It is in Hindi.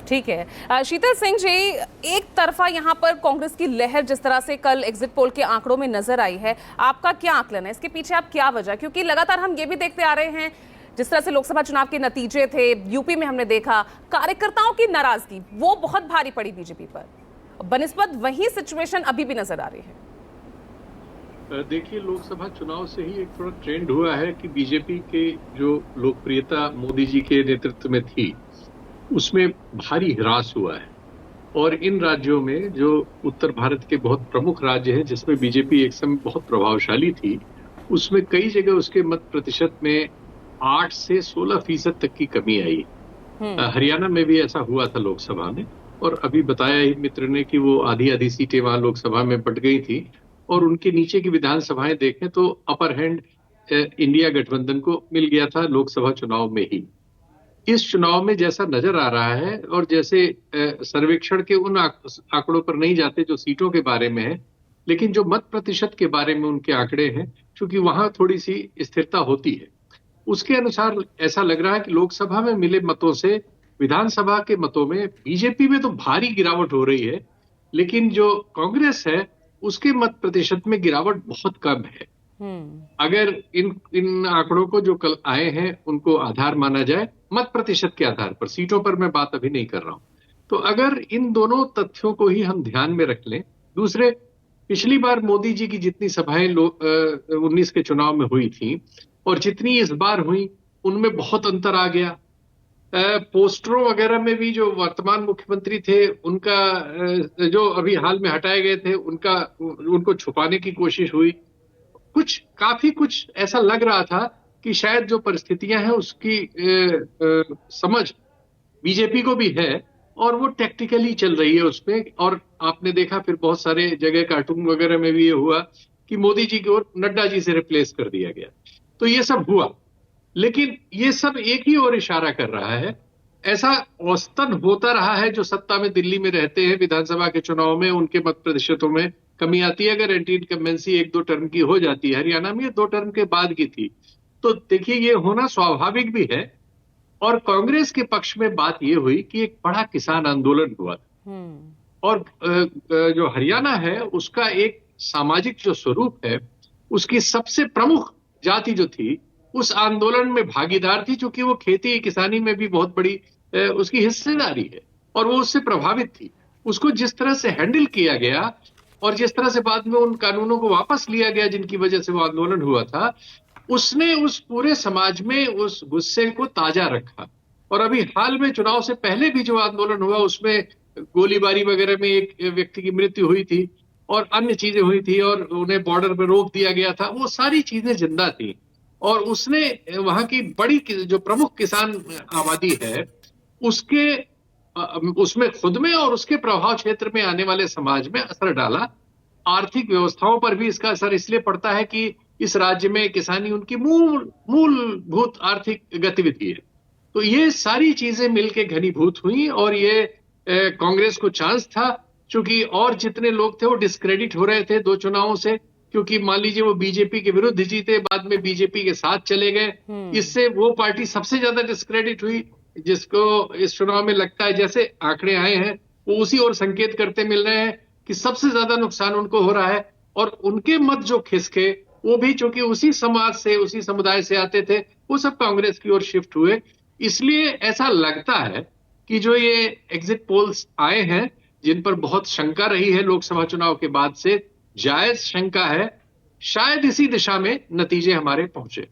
ठीक है। शीतल सिंह जी, एक तरफा यहाँ पर कांग्रेस की लहर जिस तरह से कल एग्जिट पोल के आंकड़ों में नजर आई है, आपका क्या आकलन है इसके पीछे? आप क्या वजह, क्योंकि लगातार हम ये भी देखते आ रहे हैं जिस तरह से लोकसभा चुनाव के नतीजे थे, यूपी में हमने देखा कार्यकर्ताओं की नाराजगी वो बहुत भारी पड़ी बीजेपी पर, बनिस्बत वही सिचुएशन अभी भी नजर आ रही है। देखिए, लोकसभा चुनाव से ही एक थोड़ा ट्रेंड हुआ है कि बीजेपी के जो लोकप्रियता मोदी जी के नेतृत्व में थी उसमें भारी ह्रास हुआ है। और इन राज्यों में जो उत्तर भारत के बहुत प्रमुख राज्य हैं जिसमें बीजेपी एक समय बहुत प्रभावशाली थी, उसमें कई जगह उसके मत प्रतिशत में 8 से 16% तक की कमी आई। हरियाणा में भी ऐसा हुआ था लोकसभा में, और अभी बताया ही मित्र ने कि वो आधी आधी सीटें वहां लोकसभा में बट गई थी, और उनके नीचे की विधानसभाएं देखें तो अपर हैंड इंडिया गठबंधन को मिल गया था लोकसभा चुनाव में ही। इस चुनाव में जैसा नजर आ रहा है, और जैसे सर्वेक्षण के उन आंकड़ों पर नहीं जाते जो सीटों के बारे में है, लेकिन जो मत प्रतिशत के बारे में उनके आंकड़े हैं, क्योंकि वहां थोड़ी सी स्थिरता होती है, उसके अनुसार ऐसा लग रहा है कि लोकसभा में मिले मतों से विधानसभा के मतों में बीजेपी में तो भारी गिरावट हो रही है, लेकिन जो कांग्रेस है उसके मत प्रतिशत में गिरावट बहुत कम है। अगर इन इन आंकड़ों को जो कल आए हैं उनको आधार माना जाए, मत प्रतिशत के आधार पर, सीटों पर मैं बात अभी नहीं कर रहा हूं, तो अगर इन दोनों तथ्यों को ही हम ध्यान में रख लें। दूसरे, पिछली बार मोदी जी की जितनी सभाएं 19 के चुनाव में हुई थी और जितनी इस बार हुई, उनमें बहुत अंतर आ गया। पोस्टरों वगैरह में भी जो वर्तमान मुख्यमंत्री थे उनका, जो अभी हाल में हटाए गए थे उनको छुपाने की कोशिश हुई। काफी कुछ ऐसा लग रहा था कि शायद जो परिस्थितियां हैं उसकी समझ बीजेपी को भी है, और वो टैक्टिकली चल रही है उसमें। और आपने देखा फिर बहुत सारे जगह कार्टून वगैरह में भी ये हुआ कि मोदी जी को नड्डा जी से रिप्लेस कर दिया गया। तो ये सब हुआ, लेकिन ये सब एक ही ओर इशारा कर रहा है। ऐसा औसतन होता रहा है, जो सत्ता में दिल्ली में रहते हैं विधानसभा के चुनाव में उनके मत प्रतिशतों में कमी आती है। अगर एंटी इनकम्बेंसी 1-2 टर्म की हो जाती है, हरियाणा में 2 टर्म के बाद की थी, तो देखिए ये होना स्वाभाविक भी है। और कांग्रेस के पक्ष में बात ये हुई कि एक बड़ा किसान आंदोलन हुआ था, और जो हरियाणा है उसका एक सामाजिक जो स्वरूप है, उसकी सबसे प्रमुख जाति जो थी उस आंदोलन में भागीदार थी, क्योंकि वो खेती किसानी में भी बहुत बड़ी उसकी हिस्सेदारी है, और वो उससे प्रभावित थी। उसको जिस तरह से हैंडल किया गया और जिस तरह से बाद में उन कानूनों को वापस लिया गया जिनकी वजह से वो आंदोलन हुआ था, उसने उस पूरे समाज में उस गुस्से को ताजा रखा। और अभी हाल में चुनाव से पहले भी जो आंदोलन हुआ उसमें गोलीबारी वगैरह में एक व्यक्ति की मृत्यु हुई थी और अन्य चीजें हुई थी, और उन्हें बॉर्डर पर रोक दिया गया था, वो सारी चीजें जिंदा थी। और उसने वहां की बड़ी जो प्रमुख किसान आबादी है उसमें खुद में और उसके प्रभाव क्षेत्र में आने वाले समाज में असर डाला। आर्थिक व्यवस्थाओं पर भी इसका असर इसलिए पड़ता है कि इस राज्य में किसानी उनकी मूलभूत आर्थिक गतिविधि है। तो ये सारी चीजें मिलकर घनीभूत हुई, और ये कांग्रेस को चांस था, क्योंकि और जितने लोग थे वो डिस्क्रेडिट हो रहे थे 2 चुनावों से, क्योंकि मान लीजिए वो बीजेपी के विरुद्ध जीते, बाद में बीजेपी के साथ चले गए। इससे वो पार्टी सबसे ज्यादा डिस्क्रेडिट हुई, जिसको इस चुनाव में लगता है, जैसे आंकड़े आए हैं वो उसी ओर संकेत करते मिल रहे हैं कि सबसे ज्यादा नुकसान उनको हो रहा है। और उनके मत जो खिसके वो भी चूंकि उसी समाज से, उसी समुदाय से आते थे, वो सब कांग्रेस की ओर शिफ्ट हुए। इसलिए ऐसा लगता है कि जो ये एग्जिट पोल्स आए हैं जिन पर बहुत शंका रही है लोकसभा चुनाव के बाद से, जायज शंका है, शायद इसी दिशा में नतीजे हमारे पहुंचे।